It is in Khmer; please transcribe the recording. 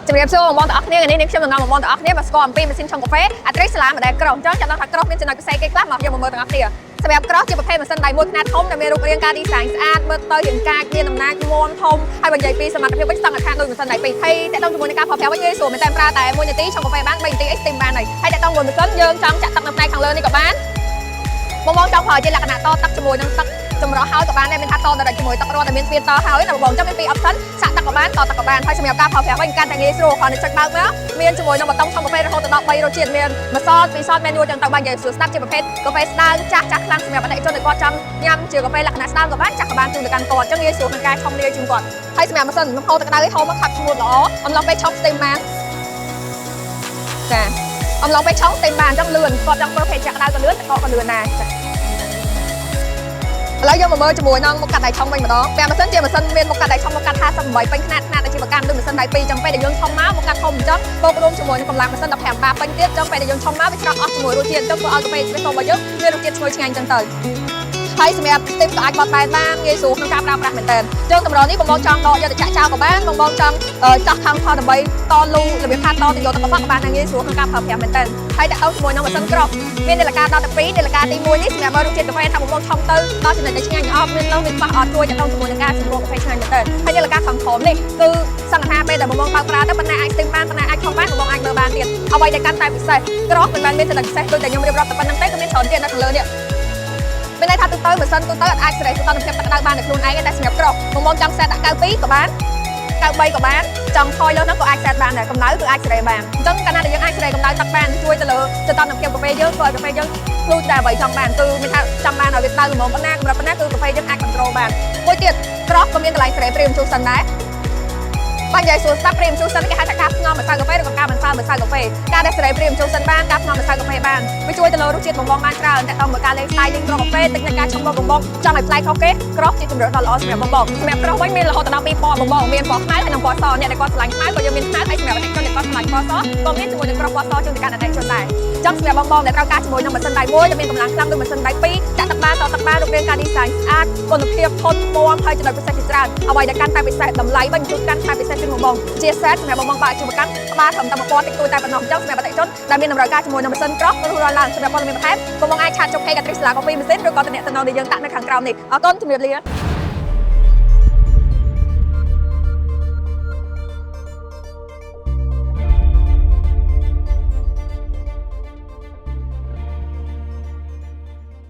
ជំរាបសួរបងប្អូនទាំងអស់គ្នានេះខ្ញុំនឹងនាំបងប្អូនទាំងអស់គ្នាមកស្គាល់អំពីម៉ាស៊ីនឆុងកាហ្វេអាត្រីសាឡាម្ដែលក្រោះអញ្ចឹងចាំដល់ថាក្រោះមានចំណុចពិសេសគេខ្លះមកយកមកមើលទាំងអស់គ្នាសម្រាប់ក្រោះជាប្រភេទម៉ាស៊ីនដៃមួយខ្នាតធំដែលមានរូបរាងការ design ស្អាតមើលទៅរាងកាយមានដំណាចមាំធំហើយបញ្ជាក់ពីសមត្ថភាពវិញស្តង់ដារដូចម៉ាស៊ីនដៃពីរហើយតើតោងជាមួយនឹងការផលប្រាស់វិញងាយស្រួលមែនតែប្រើតែ1នាទីឆុងកាហ្វេបាន3នាទីអីស្ទីមបានហើយតើតោងមួយម៉ាស៊ីនយើងចង់ចាក់ទឹកនៅផ្នែកខាងលើនេះក៏បានបងចង់ប្រើជាលក្ខណៈតទឹកជាមួយនឹងទឹកចម្រោះហើយក៏បានដែរមានថាតដល់ជាមួយទឹករត់ដែលមានស្ពានតហើយតែបងចាំមានពីរ option សាក់ទឹកក៏បានតទឹកក៏បានហើយសម្រាប់ការប្រើប្រាស់វិញកាន់តែងាយស្រួលគ្រាន់តែចុចបើកមកមានជាមួយនឹងប៊ូតុងឆុងកាហ្វេរហូតដល់3រសជាតិមានម្សៅពីសតមែនយួរចឹងទៅបាននិយាយស្រួលស្ដាប់ជាប្រភេទកាហ្វេស្ដើងចាស់ខ្លាំងសម្រាប់អតិថិជនដែលគាត់ចង់ញ៉ាំជាកាហ្វេលក្ខណៈស្ដើងក៏បានចាស់ក៏បានជូនទៅកាន់គាត់ចឹងងាយស្រួលក្នុងការឆុងលាយជូនគាត់ហើយសម្រាប់ម៉ាស៊ីនហូតទឹកក្តៅឲ្យហូរមកខាត់ស្ងួតល្អអំឡុងពេលឆុងស្ទីមបានចាអំឡុងពេលឆុងស្ទីមបានចឹងលឿនគាត់ចង់ប្រភេទចាក់ក្តៅក៏លឿនតែក៏លឿនដែរឥឡូវយកមកមើលជាមួយនឹងមុខកាត់ដៃឆុងវិញម្ដងតែម៉ាស៊ីនជាម៉ាស៊ីនមានមុខកាត់ដៃឆុងមុខកាត់58ពេញខ្នាតអាជីវកម្មដូចម៉ាស៊ីនដៃ2ចឹងពេលដែលយើងឆុងមកមុខកាត់ធំអញ្ចឹងបូករួមជាមួយនឹងកម្លាំងម៉ាស៊ីន15បាពេញទៀតចឹងពេលដែលយើងឆុងមកវាច្រកអស់ជាមួយរសជាតិចឹងធ្វើឲ្យកាហ្វេស្វេសរបស់យើងមានរសជាតិឈ្ងុយឆ្ងាញ់ចឹងទៅហើយសម្រាប់ tip ក៏អាចបត់បែនបានងាយស្រួលក្នុងការប្រើប្រាស់មែនទែនចឹងតម្រូវនេះបងចង់ដកយកទៅចាក់ចោលក៏បានបងចង់ចោះខាងថតដើម្បីតលូរបៀបថាតទៅយកទៅកប៉ាក់ក៏បានងាយស្រួលក្នុងការប្រើប្រាស់មែនទែនហើយដាក់ទៅជាមួយនឹងម៉ាស៊ីនក្រោះមាននាឡិកាដល់12នាឡិកាទី1នេះសម្រាប់មើលរសជាតិកាហ្វេថាបងឆុងទៅដល់ចំណុចដែលឆ្ងាញ់អត់មានលើមានខ្វះអត់ជួយដាក់ទៅជាមួយនឹងការសម្រួលកាហ្វេឆ្ងាញ់មែនទែនហើយនាឡិកាខាងក្រោមនេះគឺសង្កត់ថាពេលដែលបងបើកប្រើទៅប៉ុណ្ណាអាចស្ទីមបានប៉ុណ្ណាអាចឆុងបានបងអាចមើលបានទៀតអ្វីដែលកាន់តែពិសេសក្រោះមិនបានមានចំណុចពិសេសដូចតែខ្ញុំរៀបរាប់តែប៉ុណ្្នឹងទេគឺមានច្រើនទៀតនៅខាងលើនេះមានន័យថាទូទៅម៉ាស៊ីនទូទៅអាចសេរីសុទ្ធភាពទឹកក្តៅបាននៅខ្លួនឯងតែសម្រាប់ក្រោះបងចង់សេតដាក់92ក៏បាន93ក៏បានចង់ថយលើហ្នឹងក៏អាចសេតបានដែរកម្ដៅគឺអាចសេរីបានអញ្ចឹងកាលណាដែលយើងអាចសេរីកម្ដៅទឹកបានជួយទៅលើសន្តិភាពកាហ្វេយើងធ្វើឲ្យកាហ្វេយើងភ្លុចតែអ្វីចង់បានគឺមានថាចង់បានឲ្យវាក្តៅល្មមប៉ុណ្ណាកម្រិតប៉ុណ្ណាគឺកាហ្វេយើងអាច control បានមួយទៀតក្រោះក៏មានកន្លែងសេរីព្រីមជូសិនដែរបាញ់យាយសួរស្ដាប់ព្រីមជូសិនគេហៅថាការផ្ងំម្សៅកាហ្វេឬក៏ការបន្សើម្សៅកាហ្វេការដែលសេរីព្រីមជូសិនបានការផ្ងំម្សៅកាហ្វេបានវាជួយទៅលើរសជាតិបងបានច្រើនតែដល់មកការលេង styling ក្រោះកាហ្វេទឹកនៃការឆុងបងចង់ឲ្យប្លែកខុសគេក្រោះជាជម្រើសដ៏ល្អសម្រាប់បងសម្រាប់ក្រោះវិញមានរហូតដល់2ពណ៌បងមានពណ៌ខ្មៅហើយនិងពណ៌សអ្នកដែលគាត់ឆ្លាញ់ខ្មៅក៏យើងមានខ្មៅហើយសម្រាប់អតិថិជនដែលគាត់ឆ្លាញ់ពណ៌សក៏មានជាមួយនឹងក្រោះពណ៌សជួយទៅកាន់អតិថិជនដែរចង់សម្រាប់បងដែលត្រូវការជាមួយនឹងម៉ាស៊ីនដៃមួយដែលមានកម្លាំងខ្លាំងដូចម៉ាស៊ីនដៃ2ចាក់ទឹកបានតទឹកបានរូបរាងការ design ស្អាតគុណភាពធន់មាំហើយចំណុចពិសេសជាច្រើនអ្វីដែលកាន់តែពិសេសតម្លៃវិញគឺកាន់តែពិសេសជាងបងជាសេតសម្រាប់បងបើអាជីវកម្មក្បាលត្រឹមតែ1000តិចតួចតែប៉ុណ្ណោះអញ្ចឹងសម្រាប់អតិថិជនដែលមានតម្រូវការជាមួយនឹងម៉ាស៊ីនក្រោះឬរឡើងសម្រាប់ព័ត៌មានបន្ថែមបងអាចឆាតចុះ Hey Catrice សាឡាកាហ្វេម៉ាស៊ីនឬក៏តំណែងដែលយើងដាក់នៅខាងក្រោមនេះអរគុណជំរាបលា